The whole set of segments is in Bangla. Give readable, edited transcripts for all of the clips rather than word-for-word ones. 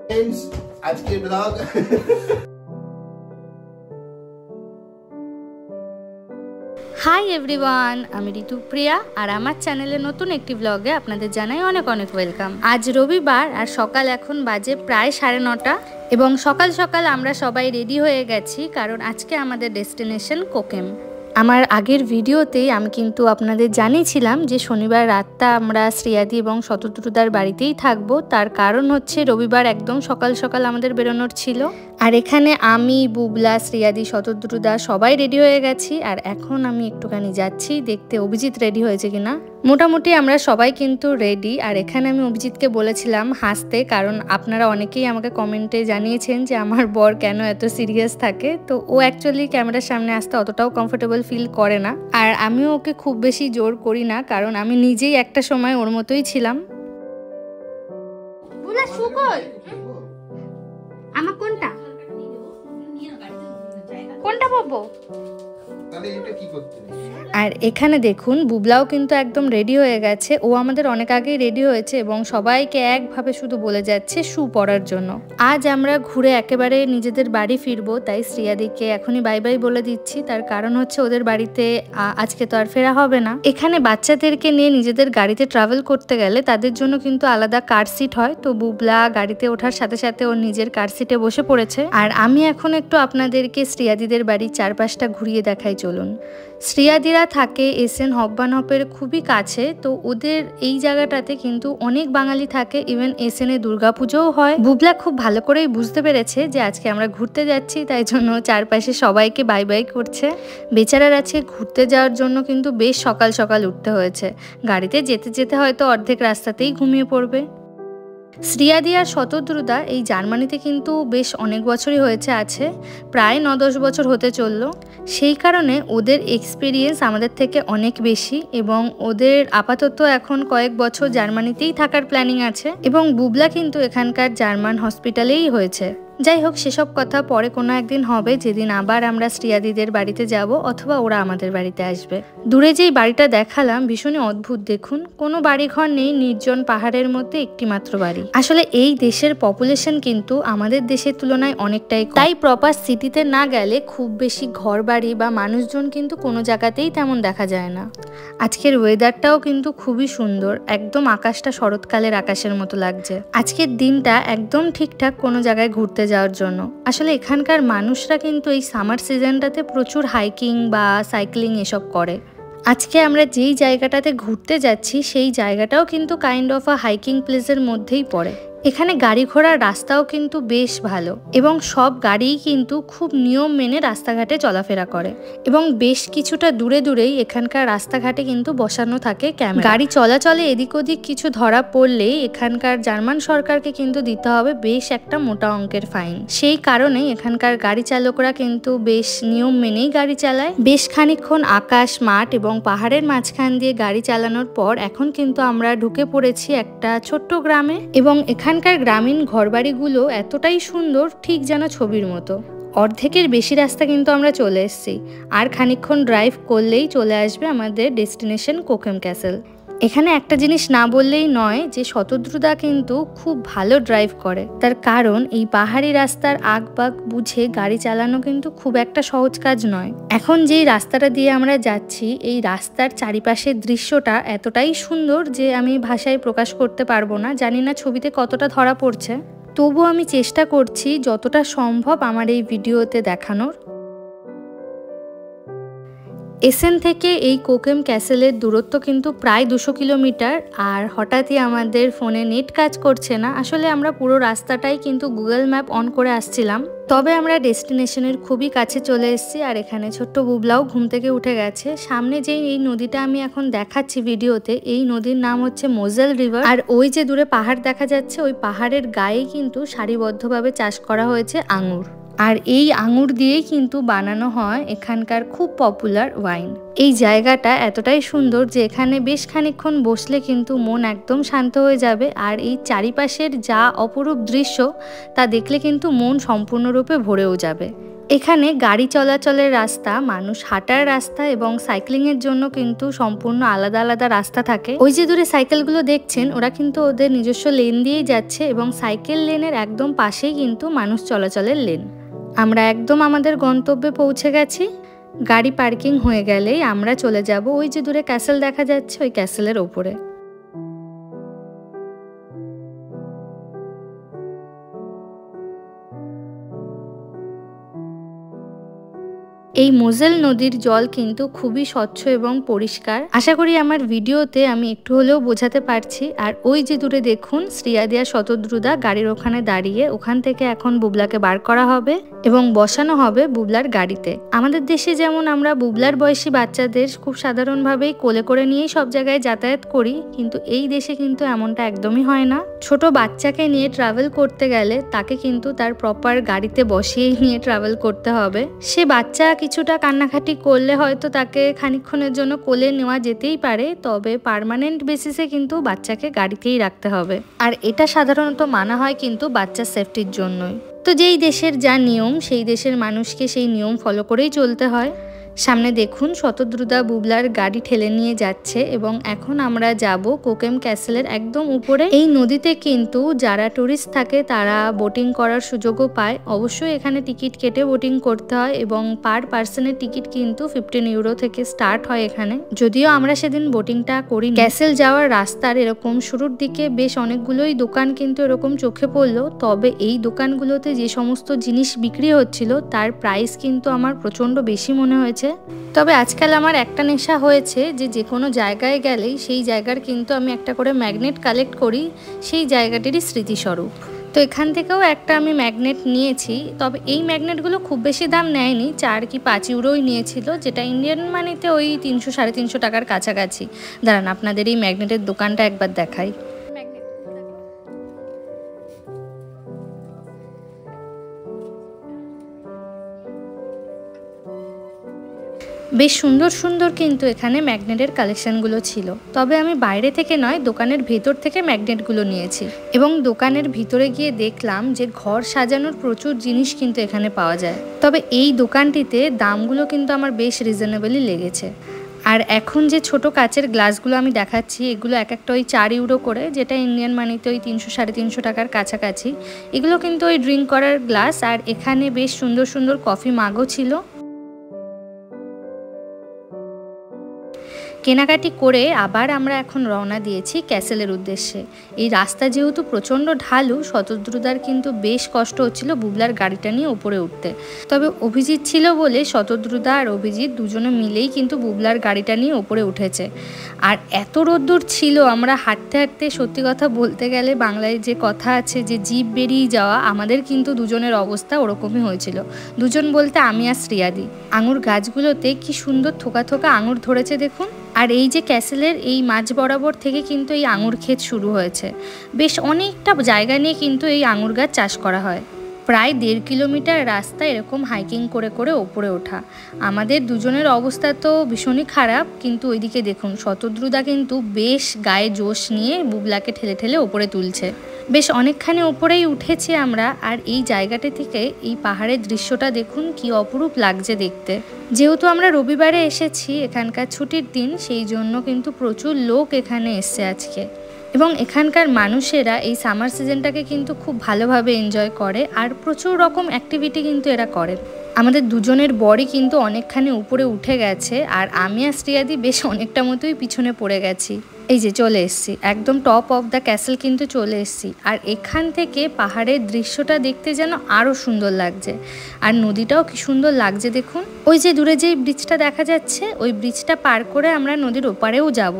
फ्रेंड्स आज के ब्लॉग हाई एवरीवन आमी ऋतुप्रिया और आमार चैनेले नतून एकटी ब्लगे आपनादेर जानाई अनेक अनेक वेलकाम। आज रविवार और सकाल एखन बाजे प्राय 9:30 एबं सकाल सकाल आमरा सबाई रेडी हये गेছি कारण आजके आमादेर डेस्टिनेशन कोकेम। आमार आगेर भिडियोते आमी किन्तु आपनादेर जानिয়েছিলাম যে শনিবার রাতটা আমরা শ্রেয়াদি এবং শতদ্রুদার বাড়িতেই থাকবো। তার কারণ হচ্ছে রবিবার একদম সকাল সকাল আমাদের বেরোনোর ছিল। আর এখানে আমি বুবলা শ্রেয়াদি শতদ্রুদা সবাই রেডি হয়ে গেছি। আর এখন আমি একটুখানি যাচ্ছি দেখতে অভিজিৎ রেডি হয়েছে কিনা। মোটামুটি আমরা সবাই কিন্তু রেডি। আর এখানে আমি অভিজিৎকে বলেছিলাম হাসতে, কারণ আপনারা অনেকেই আমাকে কমেন্টে জানিয়েছেন যে আমার বর কেন এত সিরিয়াস থাকে। তো ও অ্যাকচুয়ালি ক্যামেরার সামনে আসতে অতটাও কমফোর্টেবল ফিল করে না। আর আমিও ওকে খুব বেশি জোর করি না, কারণ আমি নিজেই একটা সময় ওর মতোই ছিলাম। বুলা সুকল আমার কোনটা কোনটা পাবো? আর এখানে দেখুন বুবলাও কিন্তু একদম রেডি হয়ে গেছে। ও আমাদের অনেক আগেই রেডি হয়েছে এবং সবাইকে একভাবে শুধু বলে যাচ্ছে শু পরার জন্য। আজ আমরা ঘুরে একেবারে নিজেদের বাড়ি ফিরবো, তাই শ্রেয়াদিকে এখনই বাই বাই বলে দিচ্ছি। তার কারণ হচ্ছে ওদের বাড়িতে আজকে তো আর ফেরা হবে না। এখানে বাচ্চাদেরকে নিয়ে নিজেদের গাড়িতে ট্রাভেল করতে গেলে তাদের জন্য কিন্তু আলাদা কার সিট হয়। তো বুবলা গাড়িতে ওঠার সাথে সাথে ওর নিজের কার সিটে বসে পড়েছে। আর আমি এখন একটু আপনাদেরকে শ্রেয়াদিদের বাড়ির চারপাশটা ঘুরিয়ে দেখাই, চলুন। শ্রেয়াদিরা থাকে এসএন হব্বানহপের খুবই কাছে। তো ওদের এই জায়গাটাতে কিন্তু অনেক বাঙালি থাকে, ইভেন এসএন এ দুর্গাপুজোও হয়। বুবলা খুব ভালো করেই বুঝতে পেরেছে যে আজকে আমরা ঘুরতে যাচ্ছি, তাই জন্য চারপাশে সবাইকে বাই বাই করছে। বেচারার আছে ঘুরতে যাওয়ার জন্য কিন্তু বেশ সকাল সকাল উঠতে হয়েছে। গাড়িতে যেতে যেতে হয়তো অর্ধেক রাস্তাতেই ঘুমিয়ে পড়বে। শ্রেয়াদি আর শতদ্রুদা এই জার্মানিতে কিন্তু বেশ অনেক বছরই হয়েছে আছে, প্রায় 9-10 বছর হতে চললো। সেই কারণে ওদের এক্সপিরিয়েন্স আমাদের থেকে অনেক বেশি এবং ওদের আপাতত এখন কয়েক বছর জার্মানিতেই থাকার প্ল্যানিং আছে এবং বুবলা কিন্তু এখানকার জার্মান হসপিটালেই হয়েছে। যাই হোক, সেসব কথা পরে কোনো একদিন হবে, যেদিন আবার আমরা শ্রেয়াদিদের বাড়িতে যাব অথবা ওরা আমাদের বাড়িতে আসবে। দূরে যেই বাড়িটা দেখালাম ভীষণই অদ্ভুত, দেখুন কোনো বাড়িঘর নেই, নির্জন পাহাড়ের মধ্যে একটি মাত্র বাড়ি। আসলে এই দেশের পপুলেশন কিন্তু আমাদের দেশের তুলনায় অনেকটাই কম, তাই প্রপার সিটিতে না গেলে খুব বেশি ঘর বাড়ি বা মানুষজন কিন্তু কোনো জায়গাতেই তেমন দেখা যায় না। আজকের ওয়েদারটাও কিন্তু খুবই সুন্দর, একদম আকাশটা শরৎকালের আকাশের মতো লাগছে। আজকের দিনটা একদম ঠিকঠাক কোনো জায়গায় ঘুরতে যাওয়ার জন্য। আসলে এখানকার মানুষরা কিন্তু এই সামার সিজনটাতে প্রচুর হাইকিং বা সাইক্লিং এসব করে। আজকে আমরা যেই জায়গাটাতে ঘুরতে যাচ্ছি সেই জায়গাটাও কিন্তু কাইন্ড অফ আ হাইকিং প্লেসের মধ্যেই পড়ে। এখানে গাড়ি ঘোড়ার রাস্তাও কিন্তু বেশ ভালো এবং সব গাড়িই কিন্তু খুব নিয়ম মেনে রাস্তাঘাটে চলাফেরা করে এবং বেশ কিছুটা দূরে দূরেই এখানকার রাস্তাঘাটে কিন্তু বসানো থাকে ক্যামেরা। গাড়ি চলাচলে এদিক ওদিক কিছু ধরা পড়লেই এখানকার জার্মান সরকারকে কিন্তু দিতে হবে বেশ একটা মোটা অঙ্কের ফাইন। সেই কারণে এখানকার গাড়ি চালকরা কিন্তু বেশ নিয়ম মেনেই গাড়ি চালায়। বেশ খানিকক্ষণ আকাশ, মাঠ এবং পাহাড়ের মাঝখান দিয়ে গাড়ি চালানোর পর এখন কিন্তু আমরা ঢুকে পড়েছি একটা ছোট্ট গ্রামে এবং এখানকার গ্রামীণ ঘরবাড়িগুলো এতটাই সুন্দর, ঠিক যেন ছবির মতো। অর্ধেকের বেশি রাস্তা কিন্তু আমরা চলে এসেছি, আর খানিকক্ষণ ড্রাইভ করলেই চলে আসবে আমাদের ডেস্টিনেশন কোকেম ক্যাসেল। এখানে একটা জিনিস না বললেই নয় যে শতদ্রুদা কিন্তু খুব ভালো ড্রাইভ করে। তার কারণ এই পাহাড়ি রাস্তার আগবাগ বুঝে গাড়ি চালানো কিন্তু খুব একটা সহজ কাজ নয়। এখন যেই রাস্তাটা দিয়ে আমরা যাচ্ছি এই রাস্তার চারিপাশের দৃশ্যটা এতটাই সুন্দর যে আমি ভাষায় প্রকাশ করতে পারবো না। জানি না ছবিতে কতটা ধরা পড়ছে, তবু আমি চেষ্টা করছি যতটা সম্ভব আমার এই ভিডিওতে দেখানোর। এসএন থেকে এই কোকেম ক্যাসেলের দূরত্ব কিন্তু প্রায় 200 কিলোমিটার। আর হঠাৎই আমাদের ফোনে নেট কাজ করছে না। আসলে আমরা পুরো রাস্তাটাই কিন্তু গুগল ম্যাপ অন করে আসছিলাম, তবে আমরা ডেস্টিনেশনের খুবই কাছে চলে এসেছি। আর এখানে ছোট্ট বুবলাও ঘুম থেকে উঠে গেছে। সামনে যেই এই নদীটা আমি এখন দেখাচ্ছি ভিডিওতে, এই নদীর নাম হচ্ছে মোজেল রিভার। আর ওই যে দূরে পাহাড় দেখা যাচ্ছে, ওই পাহাড়ের গায়ে কিন্তু সারিবদ্ধভাবে চাষ করা হয়েছে আঙুর। আর এই আঙুর দিয়েই কিন্তু বানানো হয় এখানকার খুব পপুলার ওয়াইন। এই জায়গাটা এতটাই সুন্দর যে এখানে বেশ খানিকক্ষণ বসলে কিন্তু মন একদম শান্ত হয়ে যাবে। আর এই চারিপাশের যা অপরূপ দৃশ্য তা দেখলে কিন্তু মন সম্পূর্ণরূপে ভরেও যাবে। এখানে গাড়ি চলাচলের রাস্তা, মানুষ হাঁটার রাস্তা এবং সাইক্লিং এর জন্য কিন্তু সম্পূর্ণ আলাদা আলাদা রাস্তা থাকে। ওই যে দূরে সাইকেলগুলো দেখছেন, ওরা কিন্তু ওদের নিজস্ব লেন দিয়েই যাচ্ছে এবং সাইকেল লেনের একদম পাশেই কিন্তু মানুষ চলাচলের লেন। আমরা একদম আমাদের গন্তব্যে পৌঁছে গেছি। গাড়ি পার্কিং হয়ে গেলেই আমরা চলে যাব ওই যে দূরে ক্যাসেল দেখা যাচ্ছে, ওই ক্যাসেলের ওপরে। এই মোজেল নদীর জল কিন্তু খুবই স্বচ্ছ এবং পরিষ্কার। আশা করি আমার ভিডিওতে আমি একটু হলেও বোঝাতে পারছি। আর ওই যে দূরে দেখুন শ্রিয়াদি আর শতদ্রুদা গাড়ির ওখানে দাঁড়িয়ে, ওখান থেকে এখন বুবলাকে বার করা হবে এবং বসানো হবে বুবলার গাড়িতে। আমাদের দেশে যেমন আমরা বুবলার বয়সী বাচ্চাদের খুব সাধারণভাবেই কোলে করে নিয়েই সব জায়গায় যাতায়াত করি, কিন্তু এই দেশে কিন্তু এমনটা একদমই হয় না। ছোট বাচ্চাকে নিয়ে ট্রাভেল করতে গেলে তাকে কিন্তু তার প্রপার গাড়িতে বসিয়েই নিয়ে ট্রাভেল করতে হবে। সে বাচ্চা কিছুটা কান্নাকাটি করলে হয়তো তাকে খানিকক্ষণের জন্য কোলে নেওয়া যেতেই পারে, তবে পার্মানেন্ট বেসিসে কিন্তু বাচ্চাকে গাড়িতেই রাখতে হবে। আর এটা সাধারণত মানা হয় কিন্তু বাচ্চার সেফটির জন্যই। তো যেই দেশের যা নিয়ম, সেই দেশের মানুষকে সেই নিয়ম ফলো করেই চলতে হয়। সামনে দেখুন শতদ্রুদা বুবলার গাড়ি ঠেলে নিয়ে যাচ্ছে এবং এখন আমরা যাব কোকেম ক্যাসেলের একদম উপরে। এই নদীতে কিন্তু যারা টুরিস্ট থাকে তারা বোটিং করার সুযোগও পায়। অবশ্যই এখানে টিকিট কেটে বোটিং করতে হয় এবং পার পার্সনের টিকিট কিন্তু 15 ইউরো থেকে স্টার্ট হয় এখানে। যদিও আমরা সেদিন বোটিংটা করি। ক্যাসেল যাওয়ার রাস্তার এরকম শুরুর দিকে বেশ অনেকগুলোই দোকান কিন্তু এরকম চোখে পড়লো, তবে এই দোকানগুলোতে যে সমস্ত জিনিস বিক্রি হচ্ছিল তার প্রাইস কিন্তু আমার প্রচণ্ড বেশি মনে হয়েছে। তবে আজকাল আমার একটা নেশা হয়েছে যে কোনো জায়গায় গেলেই সেই জায়গার কিন্তু আমি একটা করে ম্যাগনেট কালেক্ট করি, সেই জায়গাটিরই স্মৃতিস্বরূপ। তো এখান থেকেও একটা আমি ম্যাগনেট নিয়েছি, তবে এই ম্যাগনেটগুলো খুব বেশি দাম নেয়নি, 4 কি 5 ইউরোই নিয়েছিল, যেটা ইন্ডিয়ান মানিতে ওই 300-350 টাকার কাছাকাছি। দাঁড়ান আপনাদের এই ম্যাগনেটের দোকানটা একবার দেখাই। বেশ সুন্দর সুন্দর কিন্তু এখানে ম্যাগনেটের কালেকশনগুলো ছিল। তবে আমি বাইরে থেকে নয়, দোকানের ভেতর থেকে ম্যাগনেটগুলো নিয়েছি এবং দোকানের ভিতরে গিয়ে দেখলাম যে ঘর সাজানোর প্রচুর জিনিস কিন্তু এখানে পাওয়া যায়। তবে এই দোকানটিতে দামগুলো কিন্তু আমার বেশ রিজনেবলই লেগেছে। আর এখন যে ছোট কাচের গ্লাসগুলো আমি দেখাচ্ছি, এগুলো এক একটা ওই 4 ইউরো করে, যেটা ইন্ডিয়ান মানিতে ওই 300-350 টাকার কাছাকাছি। এগুলো কিন্তু ওই ড্রিঙ্ক করার গ্লাস। আর এখানে বেশ সুন্দর সুন্দর কফি মাগও ছিল। কেনাকাটি করে আবার আমরা এখন রওনা দিয়েছি ক্যাসেলের উদ্দেশ্যে। এই রাস্তা যেহেতু প্রচণ্ড ঢালু, শতদ্রুদার কিন্তু বেশ কষ্ট হচ্ছিল বুবলার গাড়িটা নিয়ে উপরে উঠতে। তবে অভিজিৎ ছিল বলে শতদ্রুদা আর অভিজিৎ দুজনে মিলেই কিন্তু বুবলার গাড়িটা নিয়ে উপরে উঠেছে। আর এত রোদ্দুর ছিল, আমরা হাঁটতে হাঁটতে, সত্যি কথা বলতে গেলে বাংলায় যে কথা আছে যে জিভ বেরিয়ে যাওয়া, আমাদের কিন্তু দুজনের অবস্থা ওরকমই হয়েছিল। দুজন বলতে আমি আর শ্রিয়াদি। আঙুর গাছগুলোতে কি সুন্দর থোকা থোকা আঙুর ধরেছে দেখুন। আর এই যে ক্যাসেলের এই মাঝ বরাবর থেকে কিন্তু এই আঙুর ক্ষেত শুরু হয়েছে। বেশ অনেকটা জায়গা নিয়ে কিন্তু এই আঙুর গাছ চাষ করা হয়। প্রায় 1.5 কিলোমিটার রাস্তা এরকম হাইকিং করে করে ওপরে ওঠা। আমাদের দুজনের অবস্থা তো ভীষণই খারাপ, কিন্তু ওইদিকে দেখুন শতদ্রুদা কিন্তু বেশ গায়ে জোশ নিয়ে বুবলাকে ঠেলে ঠেলে ওপরে তুলছে। বেশ অনেকখানি ওপরেই উঠেছি আমরা। আর এই জায়গাটা থেকে এই পাহাড়ের দৃশ্যটা দেখুন কি অপরূপ লাগছে দেখতে। যেহেতু আমরা রবিবারে এসেছি, এখানকার ছুটির দিন, সেই জন্য কিন্তু প্রচুর লোক এখানে এসছে আজকে। এবং এখানকার মানুষেরা এই সামার সিজনটাকে কিন্তু খুব ভালোভাবে এনজয় করে আর প্রচুর রকম অ্যাক্টিভিটি কিন্তু এরা করে। আমাদের দুজনের বডি কিন্তু অনেকখানি উপরে উঠে গেছে আর আমি আর শ্রিয়াদি বেশ অনেকটা মতোই পিছনে পড়ে গেছি। এই যে চলে এসছি, একদম টপ অফ দ্য ক্যাসেল কিন্তু চলে এসছি। আর এখান থেকে পাহাড়ের দৃশ্যটা দেখতে যেন আরও সুন্দর লাগছে। আর নদীটাও কি সুন্দর লাগছে দেখুন। ওই যে দূরে যেই ব্রিজটা দেখা যাচ্ছে, ওই ব্রিজটা পার করে আমরা নদীর ওপারেও যাব।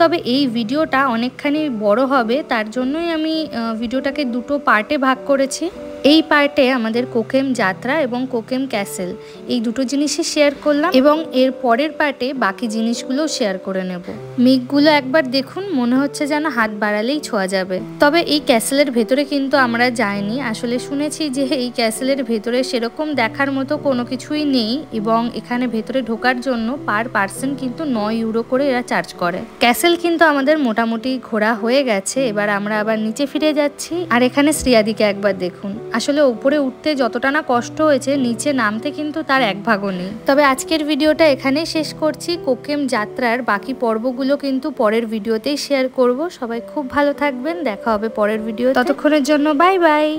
তবে এই ভিডিওটা অনেকখানি বড় হবে, তার জন্যই আমি ভিডিওটাকে দুটো পার্টে ভাগ করেছি। এই পার্টে আমাদের কোকেম যাত্রা এবং কোকেম ক্যাসেল এই দুটো জিনিসই শেয়ার করলাম এবং এর পরের পার্টে বাকি জিনিসগুলোও শেয়ার করে নেব। মেঘগুলো একবার দেখুন, মনে হচ্ছে যেন হাত বাড়ালেই ছোঁয়া যাবে। তবে এই ক্যাসেলের ভেতরে কিন্তু আমরা যাইনি। আসলে শুনেছি যে এই ক্যাসেলের ভেতরে সেরকম দেখার মতো কোনো কিছুই নেই এবং এবং এখানে ভেতরে ঢোকার জন্য পার পার্সন কিন্তু 9 ইউরো করে এরা চার্জ করে। ক্যাসেল কিন্তু আমাদের মোটামুটি ঘোরা হয়ে গেছে, এবার আমরা আবার নিচে ফিরে যাচ্ছি। আর এখানে শ্রিয়াদিকে একবার দেখুন, আসলে উপরে উঠতে যতটা না কষ্ট হয়েছে নিচে নামতে কিন্তু তার এক ভাগও নেই। তবে আজকের ভিডিওটা এখানেই শেষ করছি। কোকেম যাত্রার বাকি পর্বগুলো কিন্তু পরের ভিডিওতেই শেয়ার করব। সবাই খুব ভালো থাকবেন, দেখা হবে পরের ভিডিও। ততক্ষণের জন্য বাই বাই।